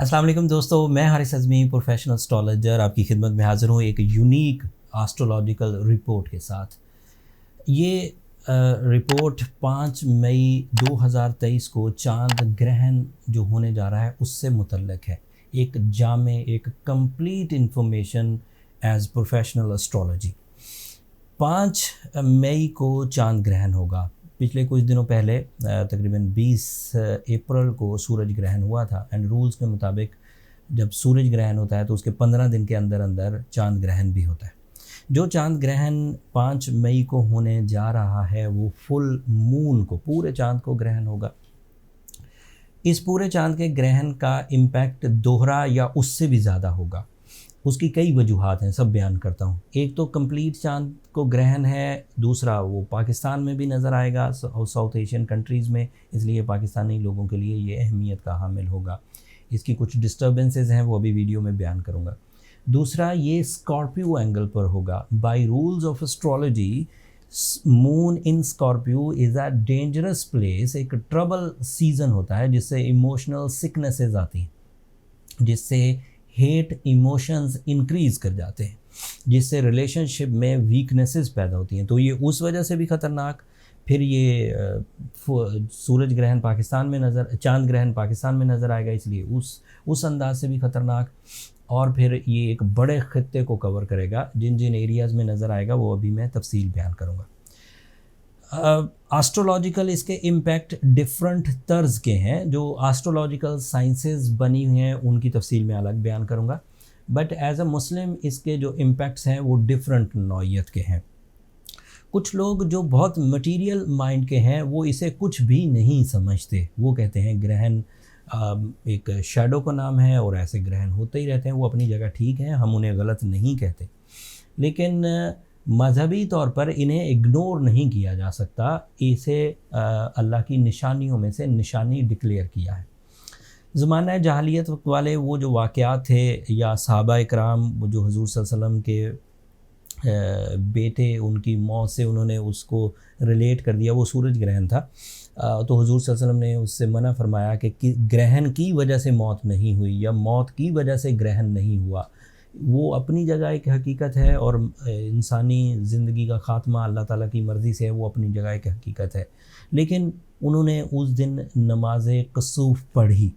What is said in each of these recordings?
अस्सलाम वालेकुम दोस्तों, मैं हारिस अज़मी प्रोफेशनल एस्ट्रोलॉजर आपकी खिदमत में हाज़िर हूँ एक यूनिक एस्ट्रोलॉजिकल रिपोर्ट के साथ। ये रिपोर्ट 5 मई 2023 को चांद ग्रहण जो होने जा रहा है उससे मुतल्लिक है। एक जामे, एक complete information as professional astrology. 5 मई को चांद ग्रहण होगा। पिछले कुछ दिनों पहले तकरीबन 20 अप्रैल को सूरज ग्रहण हुआ था एंड रूल्स के मुताबिक जब सूरज ग्रहण होता है तो उसके 15 दिन के अंदर अंदर चांद ग्रहण भी होता है। जो चांद ग्रहण 5 मई को होने जा रहा है वो फुल मून को, पूरे चांद को ग्रहण होगा। इस पूरे चांद के ग्रहण का इम्पैक्ट दोहरा या उससे भी ज़्यादा होगा। उसकी कई वजूहात हैं, सब बयान करता हूँ। एक तो कंप्लीट चांद को ग्रहण है, दूसरा वो पाकिस्तान में भी नज़र आएगा, साउथ एशियन कंट्रीज़ में, इसलिए पाकिस्तानी लोगों के लिए ये अहमियत का हामिल होगा। इसकी कुछ डिस्टर्बेंसेस हैं, वो अभी वीडियो में बयान करूँगा। दूसरा, ये स्कॉर्पियो एंगल पर होगा। Bye rules of astrology moon in Scorpio is a dangerous place. एक ट्रबल सीज़न होता है जिससे इमोशनल सिकनेसेस आती हैं, जिससे हेट इमोशंस इंक्रीज़ कर जाते हैं, जिससे रिलेशनशिप में वीकनेसेस पैदा होती हैं। तो ये उस वजह से भी ख़तरनाक। फिर ये सूरज ग्रहण पाकिस्तान में चांद ग्रहण पाकिस्तान में नज़र आएगा, इसलिए उस अंदाज से भी ख़तरनाक। और फिर ये एक बड़े ख़त्ते को कवर करेगा। जिन जिन एरियाज़ में नज़र आएगा वो अभी मैं तफसील बयान करूँगा। एस्ट्रोलॉजिकल इसके इम्पैक्ट डिफरेंट तर्ज के हैं। जो एस्ट्रोलॉजिकल साइंसेस बनी हुई हैं उनकी तफसील में अलग बयान करूँगा, बट एज अ मुस्लिम इसके जो इम्पैक्ट्स हैं वो डिफरेंट नौइयत के हैं। कुछ लोग जो बहुत मटीरियल माइंड के हैं वो इसे कुछ भी नहीं समझते। वो कहते हैं ग्रहण एक शैडो का नाम है और ऐसे ग्रहण होते ही रहते हैं। वो अपनी जगह ठीक हैं, हम उन्हें गलत नहीं कहते, लेकिन मजहबी तौर पर इन्हें इग्नोर नहीं किया जा सकता। इसे अल्लाह की निशानियों में से निशानी डिक्लेयर किया है। ज़माना जहालियत वाले वो जो वाक़यात थे, या सहाबा इकराम जो हुज़ूर सल्लल्लाहु अलैहि वसल्लम के बेटे उनकी मौत से उन्होंने उसको रिलेट कर दिया, वो सूरज ग्रहण था। तो हुज़ूर सल्लल्लाहु अलैहि वसल्लम ने उससे मना फरमाया कि ग्रहण की वजह से मौत नहीं हुई या मौत की वजह से ग्रहण नहीं हुआ। वो अपनी जगह एक हकीकत है और इंसानी ज़िंदगी का ख़ात्मा अल्लाह ताला की मर्ज़ी से है, वो अपनी जगह एक हकीकत है। लेकिन उन्होंने उस दिन नमाज कसूफ़ पढ़ी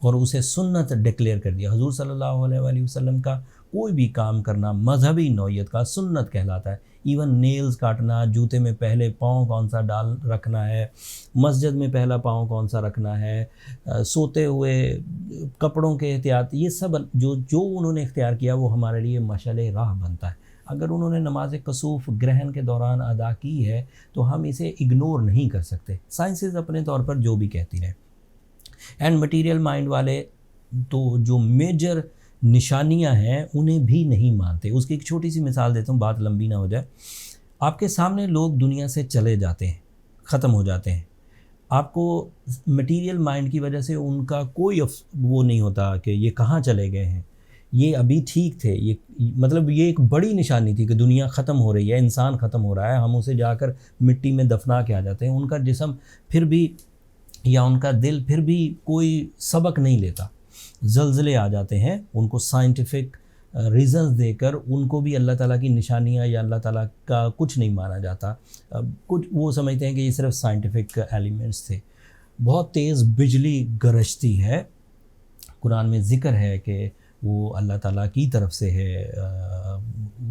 और उसे सुन्नत डिक्लेयर कर दिया। हुज़ूर सल्लल्लाहु अलैहि वसल्लम का कोई भी काम करना मजहबी नौइयत का सुन्नत कहलाता है। इवन नेल्स काटना, जूते में पहले पाँव कौन सा डाल रखना है, मस्जिद में पहला पाँव कौन सा रखना है, सोते हुए कपड़ों के एहतियात, ये सब जो उन्होंने इख्तियार किया वो हमारे लिए मशाले राह बनता है। अगर उन्होंने नमाज कसूफ़ ग्रहण के दौरान अदा की है तो हम इसे इग्नोर नहीं कर सकते, साइंसेस अपने तौर पर जो भी कहती रहे। एंड मटीरियल माइंड वाले तो जो मेजर निशानियां हैं उन्हें भी नहीं मानते। उसकी एक छोटी सी मिसाल देता हूँ, बात लंबी ना हो जाए। आपके सामने लोग दुनिया से चले जाते हैं, ख़त्म हो जाते हैं। आपको मटीरियल माइंड की वजह से उनका कोई वो नहीं होता कि ये कहाँ चले गए हैं, ये अभी ठीक थे। ये मतलब ये एक बड़ी निशानी थी कि दुनिया ख़त्म हो रही है, इंसान ख़त्म हो रहा है, हम उसे जाकर मिट्टी में दफना के आ जाते हैं। उनका जिस्म फिर भी या उनका दिल फिर भी कोई सबक नहीं लेता। ज़लज़ले आ जाते हैं, उनको साइंटिफिक रीज़न्स देकर उनको भी अल्लाह ताला की निशानियाँ या अल्लाह ताला का कुछ नहीं माना जाता। कुछ वो समझते हैं कि ये सिर्फ साइंटिफिक एलिमेंट्स थे। बहुत तेज़ बिजली गरजती है, कुरान में ज़िक्र है कि वो अल्लाह ताला की तरफ से है।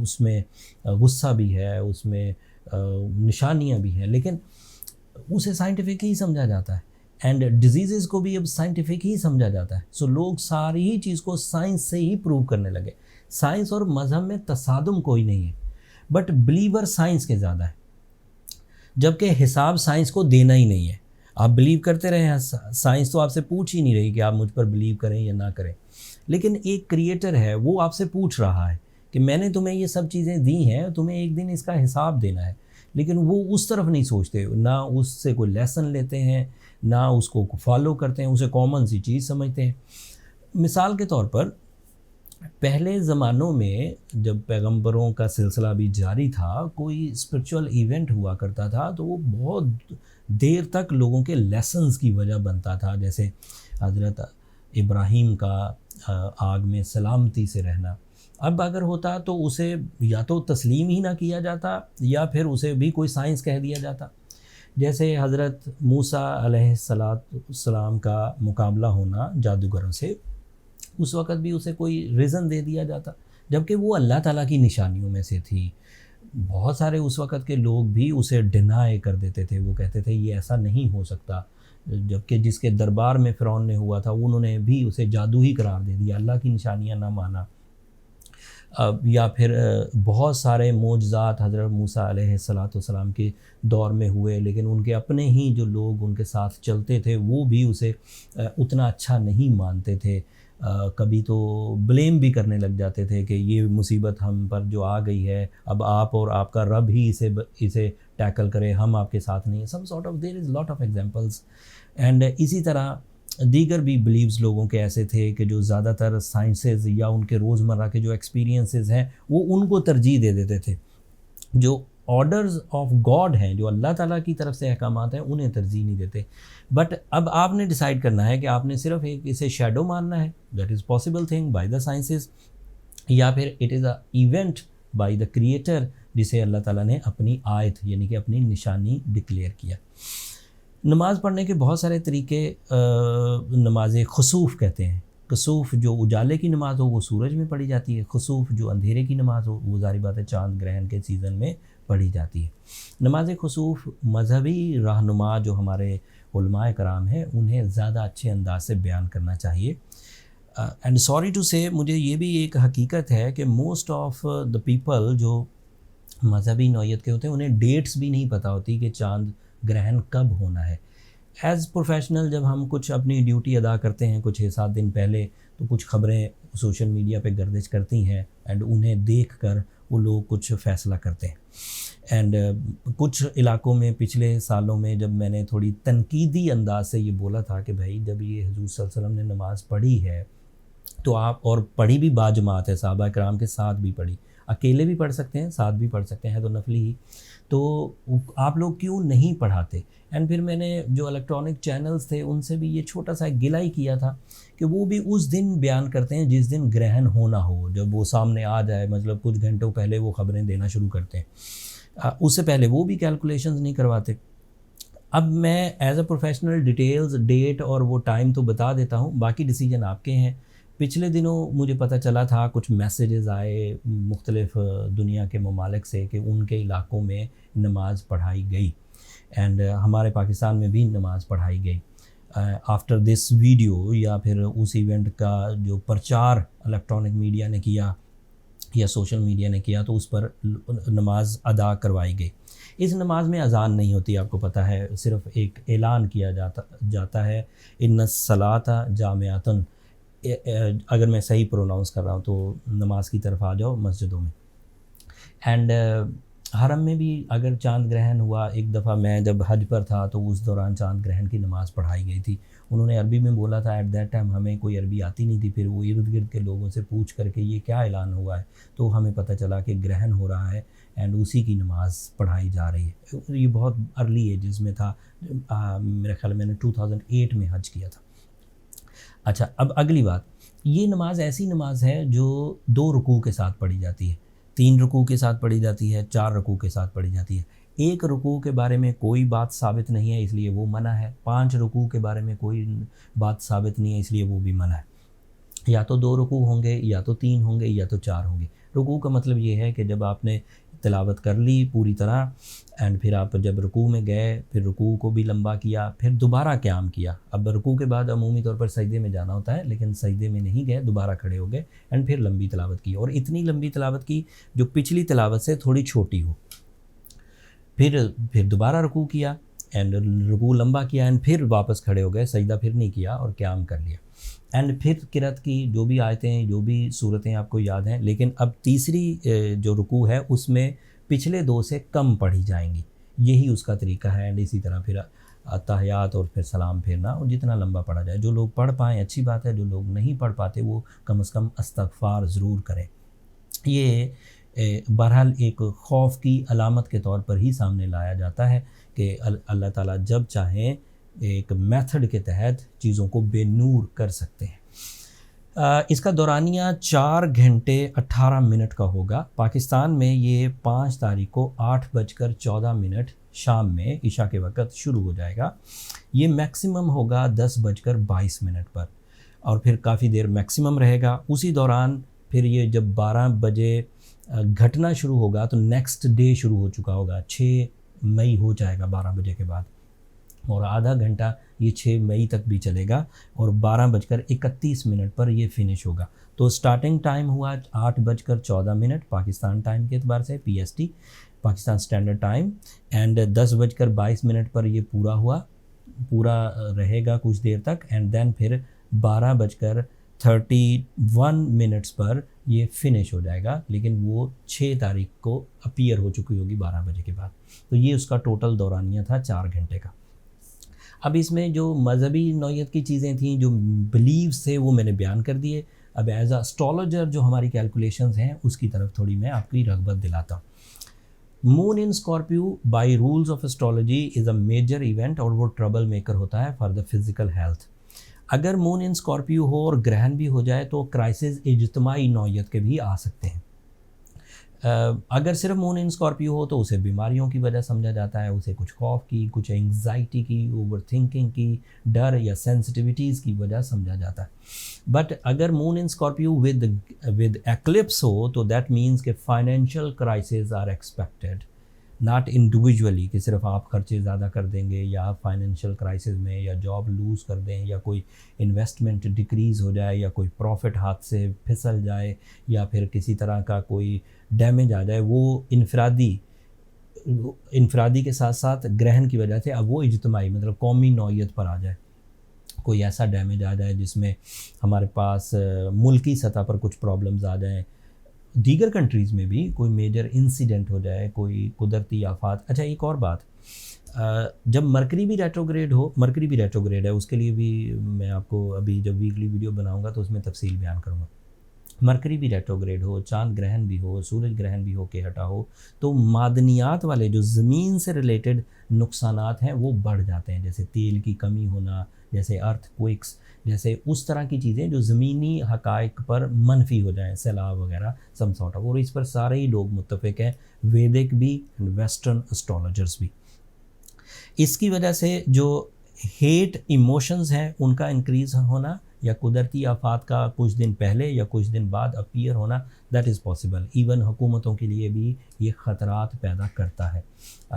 उसमें गुस्सा भी है, उसमें निशानियाँ भी हैं, लेकिन उसे साइंटिफिक ही समझा जाता है। एंड डिजीज़ को भी अब साइंटिफिक ही समझा जाता है। सो लोग सारी ही चीज़ को साइंस से ही प्रूव करने लगे। साइंस और मज़हब में तसादुम कोई नहीं है, बट बिलीवर साइंस के ज़्यादा है, जबकि हिसाब साइंस को देना ही नहीं है। आप बिलीव करते रहे, साइंस तो आपसे पूछ ही नहीं रही कि आप मुझ पर बिलीव करें या ना करें। लेकिन एक क्रिएटर है, वो आपसे पूछ रहा है कि मैंने तुम्हें ये सब चीज़ें दी हैं, तुम्हें एक दिन इसका हिसाब देना है। लेकिन वो उस तरफ नहीं सोचते, ना उससे कोई लेसन लेते हैं, ना उसको फॉलो करते हैं, उसे कॉमन सी चीज़ समझते हैं। मिसाल के तौर पर पहले ज़मानों में जब पैगंबरों का सिलसिला भी जारी था, कोई स्पिरिचुअल इवेंट हुआ करता था तो वो बहुत देर तक लोगों के लेसन्स की वजह बनता था। जैसे हज़रत इब्राहीम का आग में सलामती से रहना। अब अगर होता तो उसे या तो तस्लीम ही ना किया जाता या फिर उसे भी कोई साइंस कह दिया जाता। जैसे हज़रत मूसा अलैहिस्सलाम का मुकाबला होना जादूगरों से, उस वक़्त भी उसे कोई रीज़न दे दिया जाता, जबकि वो अल्लाह ताला की निशानियों में से थी। बहुत सारे उस वक़्त के लोग भी उसे डिनाई कर देते थे, वो कहते थे ये ऐसा नहीं हो सकता। जबकि जिसके दरबार में फ़िरौन ने हुआ था उन्होंने भी उसे जादू ही करार दे दिया, अल्लाह की निशानियाँ ना माना। या फिर बहुत सारे मोजज़ात हज़रत मूसा अलैहिस्सलाम के दौर में हुए, लेकिन उनके अपने ही जो लोग उनके साथ चलते थे वो भी उसे उतना अच्छा नहीं मानते थे। कभी तो ब्लेम भी करने लग जाते थे कि ये मुसीबत हम पर जो आ गई है, अब आप और आपका रब ही इसे टैकल करे, हम आपके साथ नहीं है। Some sort of there is lot of examples. And इसी तरह दीगर भी बिलीव्स लोगों के ऐसे थे कि जो ज़्यादातर साइंसेस या उनके रोज़मर्रा के जो एक्सपीरियंसेस हैं वो उनको तरजीह दे देते थे। जो ऑर्डर्स ऑफ गॉड हैं, जो अल्लाह ताला की तरफ से अहकामात हैं, उन्हें तरजीह नहीं देते। बट अब आपने डिसाइड करना है कि आपने सिर्फ एक इसे शैडो मानना है, that is possible thing by the sciences, या फिर it is a event by the creator जिसे अल्लाह ताला ने अपनी आयत यानी कि अपनी निशानी डिक्लेयर किया। नमाज़ पढ़ने के बहुत सारे तरीके, नमाज खुसूफ़ कहते हैं। कुसूफ़ जो उजाले की नमाज़ हो वो सूरज में पढ़ी जाती है, खुसूफ़ जो अंधेरे की नमाज़ हो वो ज़ाहिर बात है चाँद ग्रहण के सीज़न में पढ़ी जाती है। नमाज खुसूफ़ मज़हबी रहनुमा जो हमारे उलमाए कराम हैं उन्हें ज़्यादा अच्छे अंदाज से बयान करना चाहिए। एंड सॉरी टू से, मुझे ये भी एक हकीकत है कि मोस्ट ऑफ द पीपल जो मज़हबी नौइयत के होते हैं उन्हें डेट्स भी नहीं पता होती कि चाँद ग्रहण कब होना है। एज़ प्रोफेशनल जब हम कुछ अपनी ड्यूटी अदा करते हैं कुछ 6-7 दिन पहले, तो कुछ ख़बरें सोशल मीडिया पे गर्दिश करती हैं एंड उन्हें देखकर वो लोग कुछ फ़ैसला करते हैं। एंड कुछ इलाकों में पिछले सालों में जब मैंने थोड़ी तनकीदी अंदाज से ये बोला था कि भाई जब ये हुज़ूर सल्लल्लाहु अलैहि वसल्लम ने नमाज़ पढ़ी है तो आप, और पढ़ी भी बाजमात है, सहाबा किराम के साथ भी पढ़ी, अकेले भी पढ़ सकते हैं साथ भी पढ़ सकते हैं, तो नफली ही, तो आप लोग क्यों नहीं पढ़ाते। एंड फिर मैंने जो इलेक्ट्रॉनिक चैनल्स थे उनसे भी ये छोटा सा गिला ही किया था कि वो भी उस दिन बयान करते हैं जिस दिन ग्रहण होना हो, जब वो सामने आ जाए, मतलब कुछ घंटों पहले वो ख़बरें देना शुरू करते हैं, उससे पहले वो भी कैलकुलेशंस नहीं करवाते। अब मैं as a professional details, date और वो टाइम तो बता देता हूँ, बाकी डिसीजन आपके हैं। पिछले दिनों मुझे पता चला था, कुछ मैसेजेस आए मुख्तलिफ़ दुनिया के ममालिक से कि उनके इलाकों में नमाज़ पढ़ाई गई एंड हमारे पाकिस्तान में भी नमाज़ पढ़ाई गई। आफ्टर दिस वीडियो या फिर उस इवेंट का जो प्रचार इलेक्ट्रॉनिक मीडिया ने किया या सोशल मीडिया ने किया, तो उस पर नमाज अदा करवाई गई। इस नमाज में अजान नहीं होती, आपको पता है, सिर्फ़ एक ऐलान किया जाता है, इन्ना सलाता जामियातुन, अगर मैं सही प्रोनाउंस कर रहा हूँ तो नमाज की तरफ आ जाओ मस्जिदों में। एंड हरम में भी अगर चांद ग्रहण हुआ, एक दफ़ा मैं जब हज पर था तो उस दौरान चांद ग्रहण की नमाज़ पढ़ाई गई थी। उन्होंने अरबी में बोला था, एट दैट टाइम हमें कोई अरबी आती नहीं थी, फिर वो इर्द गिर्द के लोगों से पूछ करके ये क्या ऐलान हुआ है, तो हमें पता चला कि ग्रहण हो रहा है एंड उसी की नमाज़ पढ़ाई जा रही है। ये बहुत अर्ली एजेस में था, मेरे ख्याल मैंने 2008 में हज किया था। अच्छा, अब अगली बात, ये नमाज़ ऐसी नमाज़ है जो 2 रुकू के साथ पढ़ी जाती है, 3 रुकू के साथ पढ़ी जाती है, 4 रुकू के साथ पढ़ी जाती है। 1 रुकू के बारे में कोई बात साबित नहीं है, इसलिए वो मना है। 5 रुकू के बारे में कोई बात साबित नहीं है, इसलिए वो भी मना है। या तो 2 रुकू होंगे, या तो 3 होंगे, या तो 4 होंगे। रुकू का मतलब ये है कि जब आपने तिलावत कर ली पूरी तरह एंड फिर आप जब रुकू में गए, फिर रुकू को भी लंबा किया, फिर दोबारा क़याम किया। अब रुकू के बाद अमूमी तौर पर सजदे में जाना होता है, लेकिन सजदे में नहीं गए, दोबारा खड़े हो गए एंड फिर लंबी तिलावत की, और इतनी लंबी तिलावत की जो पिछली तिलावत से थोड़ी छोटी हो। फिर दोबारा रुकू किया एंड रुकू लंबा किया एंड फिर वापस खड़े हो गए, सजदा फिर नहीं किया और क़याम कर लिया। एंड फिर किरत की जो भी आयतें, जो भी सूरतें आपको याद हैं, लेकिन अब तीसरी जो रुकू है उसमें पिछले 2 से कम पढ़ी जाएंगी, यही उसका तरीका है। एंड इसी तरह फिर तहयात और फिर सलाम फेरना, और जितना लंबा पढ़ा जाए। जो लोग पढ़ पाएँ अच्छी बात है, जो लोग नहीं पढ़ पाते वो कम से कम इस्तग़फ़ार ज़रूर करें। ये बहरहाल एक खौफ की अलामत के तौर पर ही सामने लाया जाता है कि अल्लाह ताला जब चाहें एक मेथड के तहत चीज़ों को बेनूर कर सकते हैं। इसका दौरानिया 4 घंटे 18 मिनट का होगा। पाकिस्तान में ये 5 तारीख को 8:14 शाम में ईशा के वक़्त शुरू हो जाएगा। ये मैक्सिमम होगा 10:22 पर और फिर काफ़ी देर मैक्सिमम रहेगा। उसी दौरान फिर ये जब 12 बजे घटना शुरू होगा तो नेक्स्ट डे शुरू हो चुका होगा, 6 मई हो जाएगा 12 बजे के बाद, और आधा घंटा ये 6 मई तक भी चलेगा और 12:31 पर ये फिनिश होगा। तो स्टार्टिंग टाइम हुआ 8:14 पाकिस्तान टाइम के एतबार से, PST Pakistan standard time, and 10:22 पर ये पूरा रहेगा कुछ देर तक, एंड देन फिर 12:31 पर ये फिनिश हो जाएगा, लेकिन वो 6 तारीख को अपीयर हो चुकी होगी 12 बजे के बाद। तो ये उसका टोटल दौरानिया था 4 घंटे का। अब इसमें जो मज़हबी नौइयत की चीज़ें थी, जो बिलीव्स थे, वो मैंने बयान कर दिए। अब एज अ एस्ट्रोलॉजर जो हमारी कैलकुलेशंस हैं उसकी तरफ थोड़ी मैं आपकी रग़बत दिलाता हूँ। Moon in Scorpio by rules of astrology is a major event, और वो ट्रबल मेकर होता है फॉर द फिज़िकल हेल्थ। अगर मून इन स्कॉर्पियो हो और ग्रहण भी हो जाए तो क्राइसिस इज्तिमाई नौइयत के भी आ सकते हैं। अगर सिर्फ मून इन स्कॉर्पियो हो तो उसे बीमारियों की वजह समझा जाता है, उसे कुछ खौफ की, कुछ एंग्जाइटी की, ओवर थिंकिंग की, डर या सेंसिटिविटीज़ की वजह समझा जाता है। बट अगर moon in Scorpio with eclipse हो तो दैट मीन्स कि financial crisis are expected, not individually कि सिर्फ आप खर्चे ज़्यादा कर देंगे या फाइनेंशियल क्राइसिस में या जॉब लूज़ कर दें या कोई इन्वेस्टमेंट डिक्रीज़ हो जाए या कोई प्रॉफिट हाथ से फिसल जाए या फिर किसी तरह का कोई डैमेज आ जाए। वो इनफरादी के साथ साथ ग्रहण की वजह से अब वो इज्तिमाई मतलब कौमी नौइयत पर आ जाए, कोई ऐसा डैमेज आ जाए जिसमें हमारे पास मुल्की सतह पर कुछ प्रॉब्लम्स आ जाएं, दीगर कंट्रीज़ में भी कोई मेजर इंसिडेंट हो जाए, कोई कुदरती आफात। अच्छा, एक और बात, जब मरकरी भी रेट्रोग्रेड है, उसके लिए भी मैं आपको अभी जब वीकली वीडियो बनाऊंगा तो उसमें तफसील बयान करूंगा। मरकरी भी रेट्रोग्रेड हो, चांद ग्रहण भी हो, सूरज ग्रहण भी हो के हटा हो, तो मादनियात वाले जो ज़मीन से रिलेटेड नुकसानात हैं वो बढ़ जाते हैं, जैसे तेल की कमी होना, जैसे अर्थक्वेक्स, जैसे उस तरह की चीज़ें जो ज़मीनी हक़ाइक़ पर मनफी हो जाएं, सैलाब वगैरह सम सॉर्ट ऑफ। और इस पर सारे ही लोग मुत्तफ़िक हैं, वैदिक भी एंड वेस्टर्न एस्ट्रोलॉजर्स भी। इसकी वजह से जो हेट इमोशंस हैं उनका इंक्रीज़ होना या कुदरती आफात का कुछ दिन पहले या कुछ दिन बाद अपीयर होना, दैट इज़ पॉसिबल। इवन हुकूमतों के लिए भी ये ख़तरात पैदा करता है।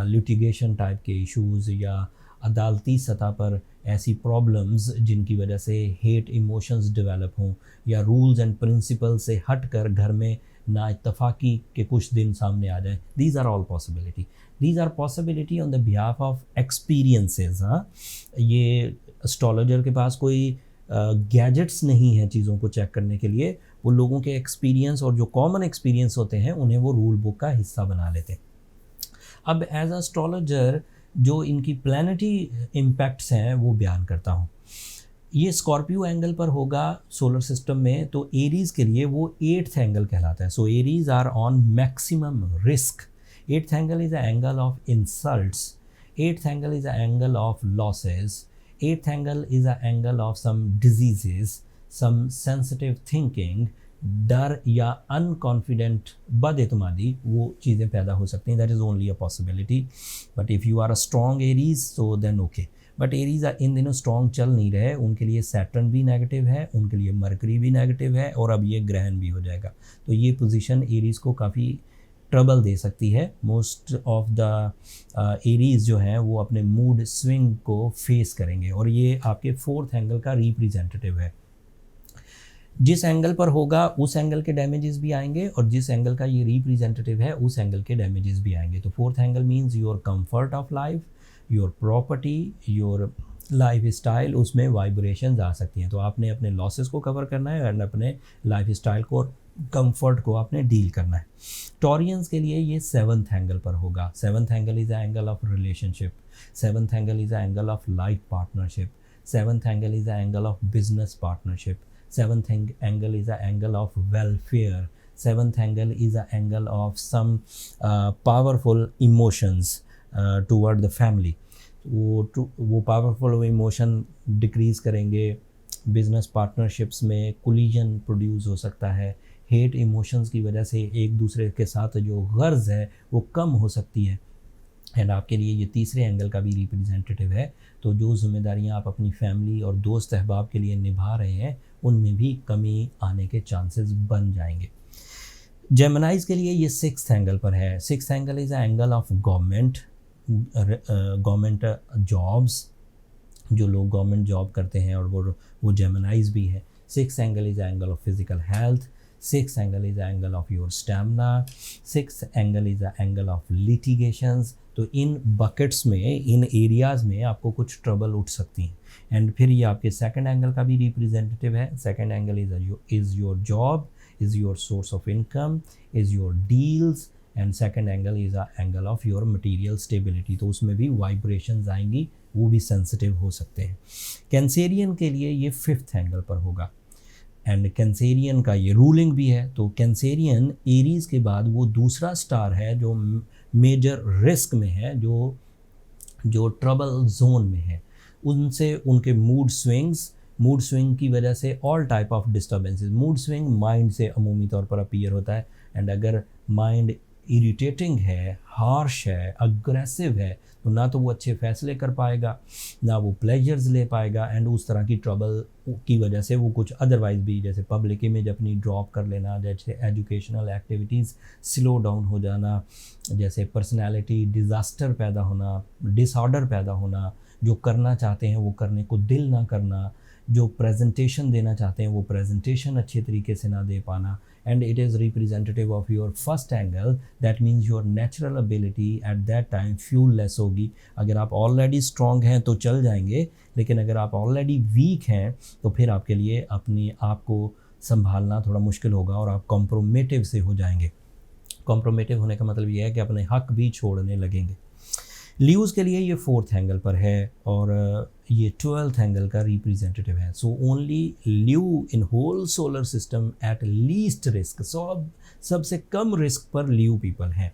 लिटिगेशन टाइप के इश्यूज़ या अदालती सतह पर ऐसी प्रॉब्लम्स जिनकी वजह से हेट इमोशंस डेवलप हों या रूल्स एंड प्रिंसिपल से हट कर घर में नाइत्तफाकी के कुछ दिन सामने आ जाएं, these are all possibility on the behalf of experiences. हाँ, ये एस्ट्रोलॉजर के पास कोई गैजेट्स नहीं हैं चीज़ों को चेक करने के लिए, वो लोगों के एक्सपीरियंस और जो कॉमन एक्सपीरियंस होते हैं उन्हें वो रूल बुक का हिस्सा बना लेते हैं। अब एज एस्ट्रोलॉजर जो इनकी प्लैनेटरी इम्पैक्ट्स हैं वो बयान करता हूँ। ये स्कॉर्पियो एंगल पर होगा सोलर सिस्टम में, तो एरीज़ के लिए वो 8th एंगल कहलाता है। So Aries are on maximum risk. 8th angle is a angle of insults, 8th angle is a angle of losses, 8th angle is an angle of some diseases, some sensitive thinking, डर या unconfident बदएतमादी, वो चीज़ें पैदा हो सकती हैं। That is only a possibility. But if you are a strong Aries so then okay. But Aries इन दिनों स्ट्रॉन्ग चल नहीं रहे, उनके लिए सैटर्न भी नेगेटिव है, उनके लिए मरकरी भी नेगेटिव है, और अब ये ग्रहण भी हो जाएगा। तो ये पोजीशन एरीज़ को काफ़ी ट्रबल दे सकती है। मोस्ट ऑफ द एरीज़ जो हैं वो अपने मूड स्विंग को फेस करेंगे, और ये आपके 4th एंगल का रिप्रेजेंटेटिव है। जिस एंगल पर होगा उस एंगल के डैमेजेस भी आएंगे, और जिस एंगल का ये रिप्रेजेंटेटिव है उस एंगल के डैमेजेस भी आएंगे। तो 4th angle means your comfort of life, your property, your life style, उसमें वाइब्रेशंस आ सकती हैं। तो आपने अपने लॉसेस को कवर करना है और अपने लाइफ स्टाइल को और कंफर्ट को आपने डील करना है। टॉरियंस के लिए ये 7th एंगल पर होगा। 7th angle is a angle of relationship, 7th angle is a angle of life partnership, 7th angle is a angle of business partnership, 7th angle is an angle of welfare, 7th angle is an angle of some powerful emotions toward the family. वो powerful emotion decrease करेंगे, business partnerships में collision produce हो सकता है, hate emotions की वजह से एक दूसरे के साथ जो गर्ज है वो कम हो सकती है। एंड आपके लिए ये तीसरे एंगल का भी रिप्रेजेंटेटिव है। तो जो जिम्मेदारियां आप अपनी फैमिली और दोस्त अहबाब के लिए निभा रहे हैं उनमें भी कमी आने के चांसेस बन जाएंगे। जेमिनाइज के लिए ये सिक्स्थ एंगल पर है। Sixth angle is angle of government jobs, जो लोग गवर्नमेंट जॉब करते हैं और वो जेमिनाइज भी है। Sixth angle is angle of physical health, sixth angle is angle of your stamina, sixth angle is angle of litigations. तो इन बकेट्स में, इन एरियाज़ में आपको कुछ ट्रबल उठ सकती हैं। एंड फिर ये आपके सेकंड एंगल का भी रिप्रेजेंटेटिव है। Second angle is your job, is your source of income, is your deals, and second angle is a angle of your material stability. तो उसमें भी वाइब्रेशंस आएंगी, वो भी सेंसिटिव हो सकते हैं। कैंसेरियन के लिए ये फिफ्थ एंगल पर होगा एंड कैंसेरियन का ये रूलिंग भी है। तो कैंसेरियन एरीज़ के बाद वो दूसरा स्टार है जो मेजर रिस्क में है, जो ट्रबल जोन में है। उनसे उनके मूड स्विंग की वजह से all type of disturbances. Mood swing mind से अमूमी तौर पर अपीयर होता है। एंड अगर माइंड इरिटेटिंग है, हार्श है, अग्रेसिव है, तो ना तो वो अच्छे फैसले कर पाएगा, ना वो प्लेजर्स ले पाएगा। एंड उस तरह की ट्रबल की वजह से वो कुछ अदरवाइज भी, जैसे पब्लिक इमेज अपनी ड्रॉप कर लेना, जैसे एजुकेशनल एक्टिविटीज़ स्लो डाउन हो जाना, जैसे पर्सनैलिटी डिज़ास्टर पैदा होना, डिसऑर्डर पैदा होना, जो करना चाहते हैं वो करने को दिल ना करना, जो प्रेजेंटेशन देना चाहते हैं वो प्रेजेंटेशन अच्छे तरीके से ना दे पाना। And it is representative of your first angle, that means your natural ability at that time fuel less होगी। अगर आप ऑलरेडी स्ट्रॉन्ग हैं तो चल जाएंगे, लेकिन अगर आप ऑलरेडी वीक हैं तो फिर आपके लिए अपने आप को संभालना थोड़ा मुश्किल होगा और आप कॉम्प्रोमेटिव से हो जाएंगे। कॉम्प्रोमेटिव होने का मतलब ये है कि अपने हक भी छोड़ने लगेंगे। ल्यूज़ के लिए ये फोर्थ एंगल पर है और ये 12th एंगल का रिप्रेजेंटेटिव है। So only Leo in whole solar system at least risk, सबसे कम रिस्क पर ल्यू पीपल हैं।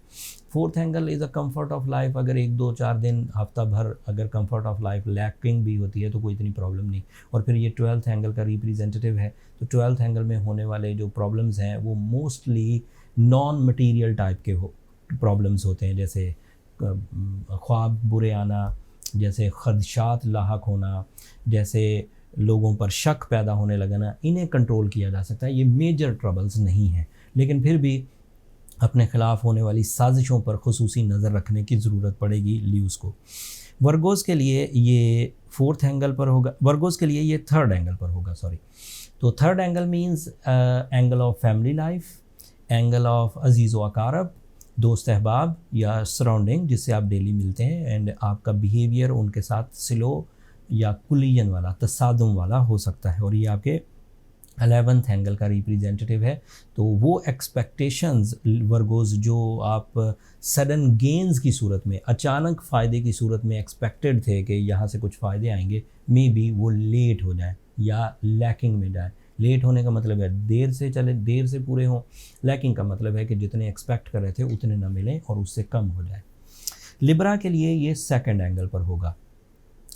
Fourth angle is a comfort of life. अगर 1-2-4 दिन, हफ्ता भर अगर कंफर्ट ऑफ लाइफ लैकिंग भी होती है तो कोई इतनी प्रॉब्लम नहीं। और फिर ये 12th एंगल का रिप्रेजेंटेटिव है। तो 12th एंगल में होने वाले जो प्रॉब्लम्स हैं वो मोस्टली नॉन मटीरियल टाइप के प्रॉब्लम्स होते हैं, जैसे ख्वाब बुरे आना, जैसे खदशात लाहक होना, जैसे लोगों पर शक पैदा होने लगना। इन्हें कंट्रोल किया जा सकता है, ये मेजर ट्रबल्स नहीं हैं। लेकिन फिर भी अपने ख़िलाफ़ होने वाली साजिशों पर खुसूसी नज़र रखने की ज़रूरत पड़ेगी ल्यूज़ को। वर्गोस के लिए ये फोर्थ एंगल पर होगा, वर्गोस के लिए ये थर्ड एंगल पर होगा, सॉरी। तो third angle means angle of family life, angle of अजीज़ व अकारब, दोस्त अहबाब या सराउंडिंग जिससे आप डेली मिलते हैं। एंड आपका बिहेवियर उनके साथ स्लो या कुलियन वाला, तसादुम वाला हो सकता है। और ये आपके 11th एंगल का रिप्रेजेंटेटिव है। तो वो एक्सपेक्टेशंस वर्गोज जो आप सडन गेन्स की सूरत में, अचानक फ़ायदे की सूरत में एक्सपेक्टेड थे कि यहाँ से कुछ फ़ायदे आएंगे, मे बी वो लेट हो जाए या लैकिंग में जाए। लेट होने का मतलब है देर से चले, देर से पूरे हों। लैकिंग का मतलब है कि जितने एक्सपेक्ट कर रहे थे उतने ना मिलें और उससे कम हो जाए। लिब्रा के लिए ये सेकंड एंगल पर होगा।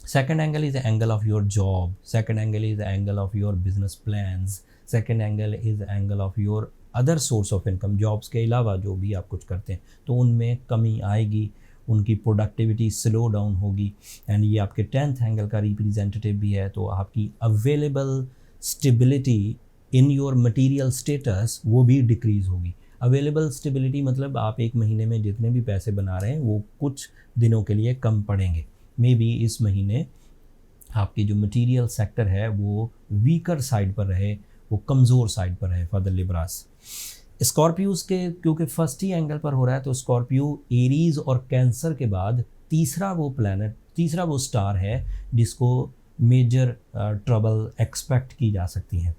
Second angle is angle of your job, second angle is angle of your business plans, second angle is angle of your other source of income. Jobs के अलावा जो भी आप कुछ करते हैं तो उनमें कमी आएगी, उनकी प्रोडक्टिविटी स्लो डाउन होगी। एंड ये आपके 10th एंगल का रिप्रेजेंटेटिव भी है। तो आपकी available stability in your material status वो भी डिक्रीज़ होगी। अवेलेबल स्टेबिलिटी मतलब आप एक महीने में जितने भी पैसे बना रहे हैं वो कुछ दिनों के लिए कम पड़ेंगे। मे बी इस महीने आपकी जो मटेरियल सेक्टर है वो वीकर साइड पर रहे, वो कमज़ोर साइड पर रहे फॉर द लिब्रास। स्कॉर्पियोज़ के क्योंकि फर्स्ट ही एंगल पर हो रहा है तो स्कॉर्पियो, एरीज़ और कैंसर के बाद तीसरा वो स्टार है जिसको मेजर ट्रबल एक्सपेक्ट की जा सकती हैं,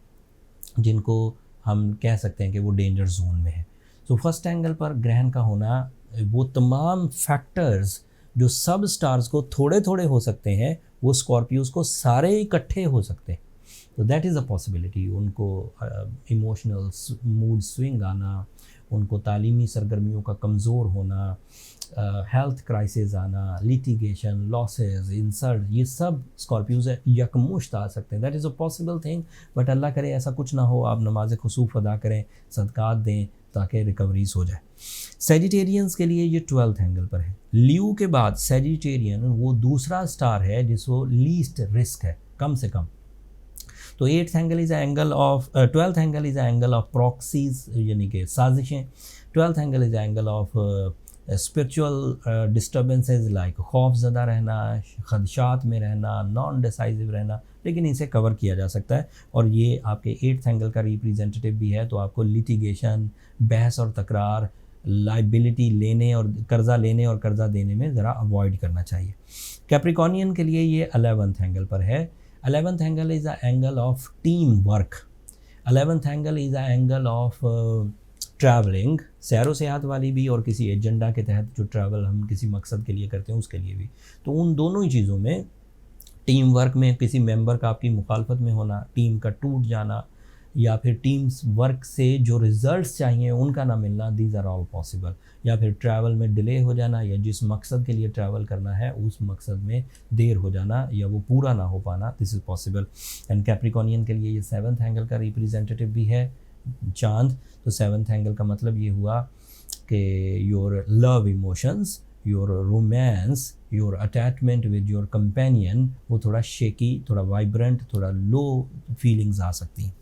जिनको हम कह सकते हैं कि वो डेंजर जोन में है। तो फर्स्ट एंगल पर ग्रहण का होना, वो तमाम फैक्टर्स जो सब स्टार्स को थोड़े थोड़े हो सकते हैं वो स्कॉर्पियोज़ को सारे इकट्ठे हो सकते हैं। तो दैट इज़ अ पॉसिबिलिटी। उनको इमोशनल मूड स्विंग आना, उनको तालीमी सरगर्मियों का कमज़ोर होना, हेल्थ क्राइसिस आना, लिटिगेशन, लॉसेस, इंसल्ट, ये सब स्कॉर्पियो से यकमुश्त आ सकते हैं। That is a possible thing, but Allah करे ऐसा कुछ ना हो। आप नमाज खुसूफ अदा करें, सदक़ात दें ताकि रिकवरीज हो जाए। सेजिटेरियंस के लिए ये 12th एंगल पर है। ल्यू के बाद सेजिटेरियन वो दूसरा स्टार है जिसको लीस्ट रिस्क है, कम से कम। तो 8th angle is angle of 12th angle is angle of proxies, यानी कि साजिशें। 12th angle is angle of spiritual disturbances like खौफ ज़दा रहना, खदशात में रहना, नॉन डिसाइसिव रहना, लेकिन इसे कवर किया जा सकता है। और ये आपके 8th एंगल का रिप्रेजेंटेटिव भी है, तो आपको लिटिगेशन, बहस और तकरार, लाइबिलिटी लेने और कर्ज़ा लेने और कर्ज़ा देने में ज़रा अवॉइड करना चाहिए। कैप्रिकॉर्नियन के लिए ये 11th एंगल पर है। 11th angle is a angle of team work. 11th angle is a angle of travelling, serow सेहत वाली भी और किसी एजेंडा के तहत जो ट्रैवल हम किसी मकसद के लिए करते हैं उसके लिए भी। तो उन दोनों ही चीज़ों में, टीम वर्क में किसी मेंबर का आपकी मुखालफत में होना, टीम का टूट जाना, या फिर टीम्स वर्क से जो रिज़ल्ट्स चाहिए उनका ना मिलना, दीज आर ऑल पॉसिबल। या फिर ट्रैवल में डिले हो जाना, या जिस मकसद के लिए ट्रैवल करना है उस मकसद में देर हो जाना या वो पूरा ना हो पाना, दिस इज़ पॉसिबल। एंड कैप्रिकॉर्नियन के लिए ये 7th एंगल का रिप्रेजेंटेटिव भी है, चांद। तो 7th एंगल का मतलब ये हुआ कि your love emotions, your romance, your attachment with your companion, वो थोड़ा शेकी, थोड़ा वाइब्रेंट, थोड़ा लो फीलिंग्स आ सकती हैं।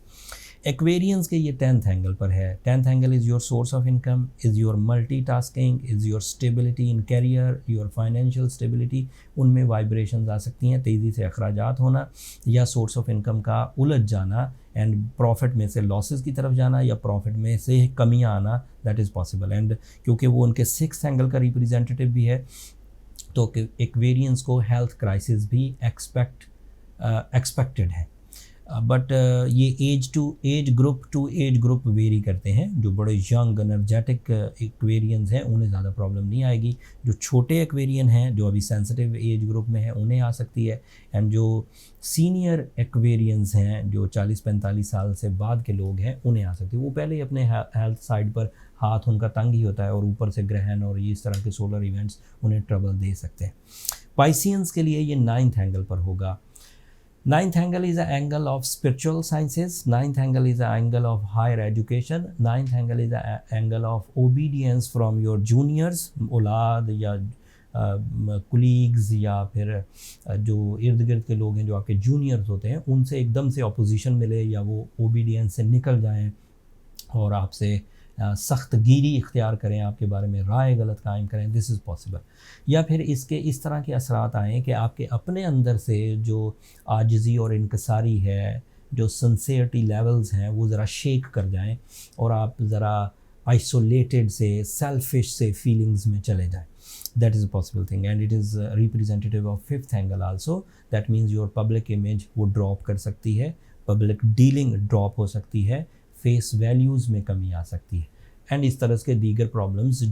एक्वेरियंस के ये 10th एंगल पर है। 10th angle is your source of income, is your multitasking, is your stability in career, your financial stability. उनमें वाइब्रेशंस आ सकती हैं, तेज़ी से अखराजात होना या सोर्स ऑफ इनकम का उलझ जाना, एंड प्रॉफिट में से लॉसेस की तरफ जाना या प्रॉफिट में से कमियां आना, दैट इज़ पॉसिबल। एंड क्योंकि वो उनके 6th एंगल का रिप्रेजेंटेटिव भी है, तो एक्वेरियंस को हेल्थ क्राइसिस भी एक्सपेक्टेड है। बट ये एज ग्रुप वेरी करते हैं। जो बड़े यंग एनर्जेटिक एक्वेरियंस हैं उन्हें ज़्यादा प्रॉब्लम नहीं आएगी। जो छोटे एक्वेरियन हैं, जो अभी सेंसिटिव एज ग्रुप में हैं, उन्हें आ सकती है। एंड जो सीनियर एक्वेरियंस हैं, जो 40-45 साल से बाद के लोग हैं, उन्हें आ सकती है। वो पहले ही अपने हेल्थ साइड पर हाथ उनका तंग ही होता है, और ऊपर से ग्रहण और ये इस तरह के सोलर इवेंट्स उन्हें ट्रबल दे सकते हैं। पाइसियंस के लिए ये 9th एंगल पर होगा। 9th angle is an angle of spiritual sciences. 9th angle is an angle of higher education. 9th angle is an angle of obedience from your juniors, औलाद या कुलीग्स या फिर जो इर्द गिर्द के लोग हैं जो आपके जूनियर्स होते हैं, उनसे एकदम से अपोजिशन मिले या वो ओबीडियंस से निकल जाएं और आपसे सख्त गिरी इख्तियार करें, आपके बारे में राय गलत कायम करें, दिस इज़ पॉसिबल। या फिर इसके इस तरह के असरात आएँ कि आपके अपने अंदर से जो आजिज़ी और इनकसारी है, जो सिंसियरिटी लेवल्स हैं, वो ज़रा शेक कर जाएं और आप ज़रा आइसोलेटेड से, सेल्फिश से फीलिंग्स में चले जाएं। That is a possible thing, and it is representative of 5th angle also. That means your public image वो ड्रॉप कर सकती है, पब्लिक डीलिंग ड्रॉप हो सकती है, फेस वैल्यूज़ में कमी आ सकती है, एंड इस तरह के दीगर प्रॉब्लम्स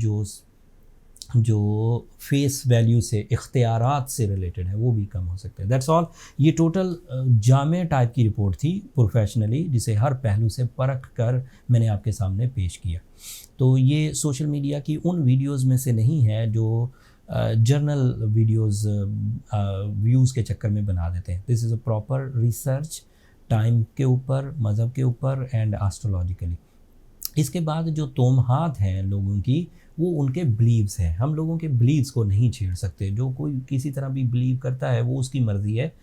जो फेस वैल्यू से, इख्तियारात से रिलेटेड है, वो भी कम हो सकते हैं। That's all. ये टोटल जामे टाइप की रिपोर्ट थी प्रोफेशनली, जिसे हर पहलू से परख कर मैंने आपके सामने पेश किया। तो ये सोशल मीडिया की उन वीडियोज़ में से नहीं है जो जर्नल वीडियोज़ व्यूज़ के चक्कर में बना देते हैं। This is a proper research, time के ऊपर, मज़हब के ऊपर, एंड एस्ट्रोलॉजिकली। इसके बाद जो तोमहात हैं लोगों की, वो उनके बिलीव्स हैं। हम लोगों के बिलीव्स को नहीं छेड़ सकते। जो कोई किसी तरह भी बिलीव करता है वो उसकी मर्ज़ी है।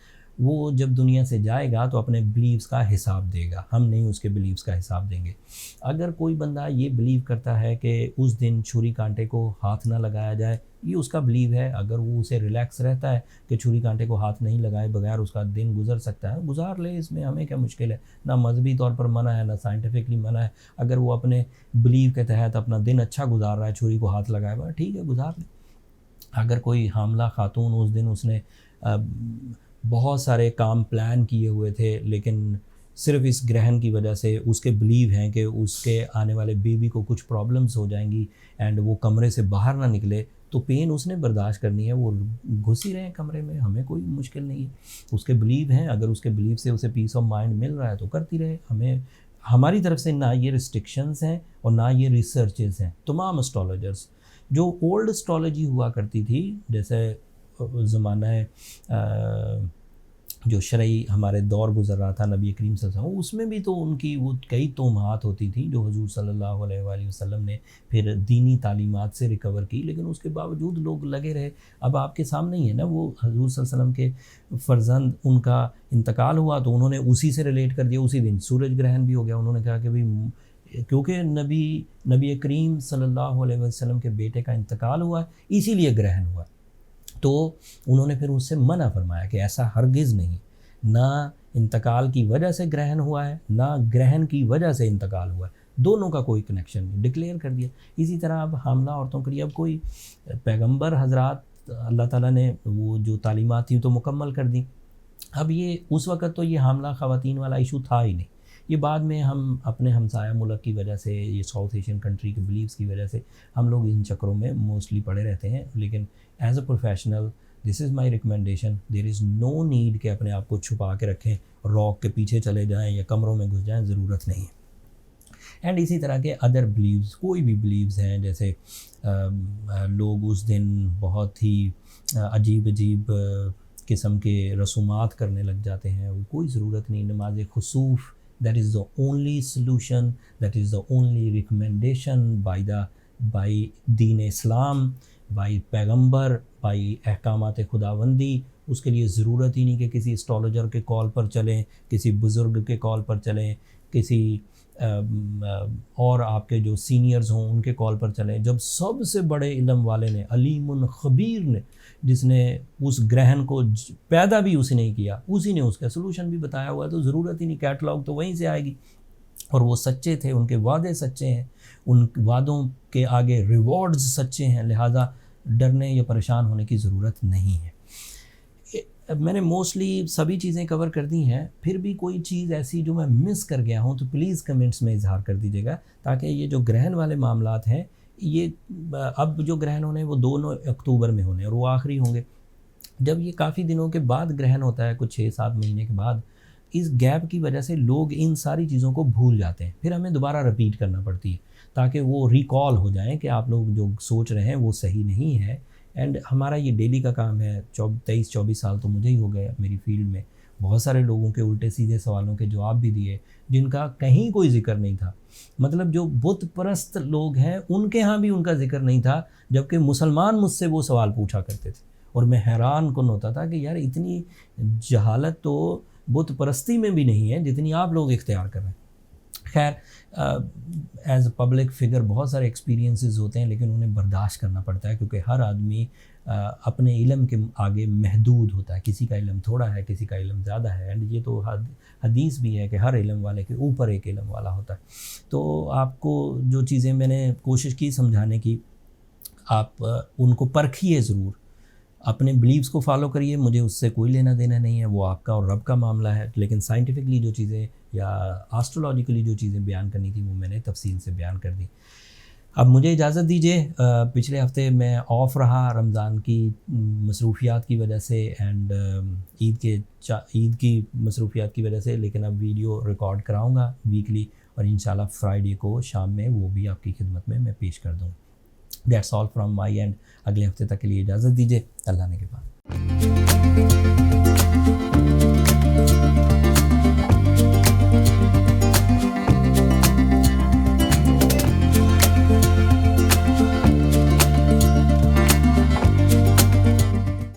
वो जब दुनिया से जाएगा तो अपने बिलीव्स का हिसाब देगा, हम नहीं उसके बिलीव्स का हिसाब देंगे। अगर कोई बंदा ये बिलीव करता है कि उस दिन छुरी कांटे को हाथ ना लगाया जाए, ये उसका बिलीव है। अगर वो उसे रिलैक्स रहता है कि छुरी कांटे को हाथ नहीं लगाए बगैर उसका दिन गुजर सकता है, गुजार ले, इसमें हमें क्या मुश्किल है। ना मजहबी तौर पर मना है, ना साइंटिफिकली मना है। अगर वो अपने बिलीव के तहत अपना दिन अच्छा गुजार रहा है, छुरी को हाथ लगाए बगैर, ठीक है, गुजार ले। अगर कोई हामला खातून उस दिन उसने बहुत सारे काम प्लान किए हुए थे, लेकिन सिर्फ इस ग्रहण की वजह से उसके बिलीव हैं कि उसके आने वाले बेबी को कुछ प्रॉब्लम्स हो जाएंगी एंड वो कमरे से बाहर ना निकले, तो पेन उसने बर्दाश्त करनी है, वो घुस ही रहे हैं कमरे में, हमें कोई मुश्किल नहीं है। उसके बिलीव हैं, अगर उसके बिलीव से उसे पीस ऑफ माइंड मिल रहा है तो करती रहे, हमें हमारी तरफ से ना ये रिस्ट्रिक्शंस हैं और ना ये रिसर्चेस हैं। तमाम एस्ट्रोलॉजर्स जो ओल्ड एस्ट्रोलॉजी हुआ करती थी, जैसे ज़माना है जो शरई हमारे दौर गुजर रहा था नबी करीम सल्लल्लाहु अलैहि वसल्लम, उसमें भी तो उनकी वो कई तोहमात होती थी जो हुजूर सल्लल्लाहु अलैहि वसल्लम ने फिर दीनी तालीमात से रिकवर की, लेकिन उसके बावजूद लोग लगे रहे। अब आपके सामने ही है ना, वो हुजूर सल्लल्लाहु अलैहि वसल्लम के फ़र्जंद उनका इंतकाल हुआ तो उन्होंने उसी से रिलेट कर दिया, उसी दिन सूरज ग्रहण भी हो गया। उन्होंने कहा कि भाई क्योंकि नबी करीम सल्लल्लाहु अलैहि वसल्लम के बेटे का इंतकाल हुआ इसीलिए ग्रहण हुआ, तो उन्होंने फिर उससे मना फरमाया कि ऐसा हरगिज़ नहीं, ना इंतकाल की वजह से ग्रहण हुआ है ना ग्रहण की वजह से इंतकाल हुआ है, दोनों का कोई कनेक्शन नहीं, डिक्लेयर कर दिया। इसी तरह अब हामला औरतों के लिए अब कोई पैगंबर हजरात अल्लाह ताला ने वो जो तालीमात थी तो मुकम्मल कर दी। अब ये उस वक़्त तो ये हामला ख़वातीन वाला इशू था ही नहीं, ये बाद में हम अपने हमसाया मुल्क की वजह से, ये साउथ एशियन कंट्री के बिलीव्स की वजह से हम लोग इन चक्रों में मोस्टली पड़े रहते हैं। लेकिन as a professional this is my recommendation, there is no need कि अपने आप को छुपा के रखें, रॉक के पीछे चले जाएं या कमरों में घुस जाएं, ज़रूरत नहीं है। एंड इसी तरह के अदर बिलीव्स, कोई भी बिलीव्स हैं, जैसे लोग उस दिन बहुत ही अजीब अजीब किस्म के रसूमात करने लग जाते हैं, वो कोई ज़रूरत नहीं। नमाज खुसूफ, that is the only solution, that is the only recommendation by Deen Islam, by पैगंबर, by अहकामात खुदावंदी। उसके लिए ज़रूरत ही नहीं कि किसी एस्ट्रोलॉजर के कॉल पर चलें, किसी बुज़ुर्ग के कॉल पर चलें, किसी और आपके जो सीनियर्स हों उनके कॉल पर चलें। जब सबसे बड़े इल्म वाले ने, अलीमुन ख़बीर ने, जिसने उस ग्रहण को पैदा भी उसी ने किया, उसी ने उसका सलूशन भी बताया हुआ है, तो ज़रूरत ही नहीं, कैटलॉग तो वहीं से आएगी। और वो सच्चे थे, उनके वादे सच्चे हैं, उन वादों के आगे रिवॉर्ड्स सच्चे हैं, लिहाजा डरने या परेशान होने की ज़रूरत नहीं है। मैंने मोस्टली सभी चीज़ें कवर कर दी हैं, फिर भी कोई चीज़ ऐसी जो मैं मिस कर गया हूँ तो प्लीज़ कमेंट्स में इजहार कर दीजिएगा, ताकि ये जो ग्रहण वाले मामलात हैं, ये अब जो ग्रहण होने वो 2 अक्टूबर में होने और वो आखिरी होंगे। जब ये काफ़ी दिनों के बाद ग्रहण होता है, कुछ 6-7 महीने के बाद, इस गैप की वजह से लोग इन सारी चीज़ों को भूल जाते हैं, फिर हमें दोबारा रिपीट करना पड़ती है ताकि वो रिकॉल हो जाएं कि आप लोग जो सोच रहे हैं वो सही नहीं है। एंड हमारा ये डेली का काम है, 23-24 साल तो मुझे ही हो गए मेरी फील्ड में, बहुत सारे लोगों के उल्टे सीधे सवालों के जवाब भी दिए जिनका कहीं कोई जिक्र नहीं था। मतलब जो बुत परस्त लोग हैं उनके यहाँ भी उनका जिक्र नहीं था, जबकि मुसलमान मुझसे वो सवाल पूछा करते थे और मैं हैरान कुन होता था कि यार इतनी जहालत तो बुत परस्ती में भी नहीं है जितनी आप लोग इख्तियार कर रहे हैं। खैर, एज अ पब्लिक फिगर बहुत सारे एक्सपीरियंसेस होते हैं, लेकिन उन्हें बर्दाश्त करना पड़ता है क्योंकि हर आदमी अपने इल्म के आगे महदूद होता है। किसी का इल्म थोड़ा है, किसी का इल्म ज़्यादा है, एंड ये तो हदीस भी है कि हर इल्म वाले के ऊपर एक इल्म वाला होता है। तो आपको जो चीज़ें मैंने कोशिश की समझाने की, आप उनको परखिए ज़रूर, अपने बिलीव्स को फॉलो करिए, मुझे उससे कोई लेना देना नहीं है, वो आपका और रब का मामला है। लेकिन साइंटिफिकली जो चीज़ें या एस्ट्रोलॉजिकली जो चीज़ें बयान करनी थी वो मैंने तफसील से बयान कर दी। अब मुझे इजाज़त दीजिए, पिछले हफ्ते मैं ऑफ़ रहा रमज़ान की मसरूफ़ियात की वजह से एंड ईद की मसरूफ़ियात की वजह से, लेकिन अब वीडियो रिकॉर्ड कराऊँगा वीकली और इंशाल्लाह फ्राइडे को शाम में वो भी आपकी खिदमत में मैं पेश कर दूँ। That's all from my and. अगले हफ्ते तक के लिए इजाज़त दीजिए, अल्लाह ने के बाद।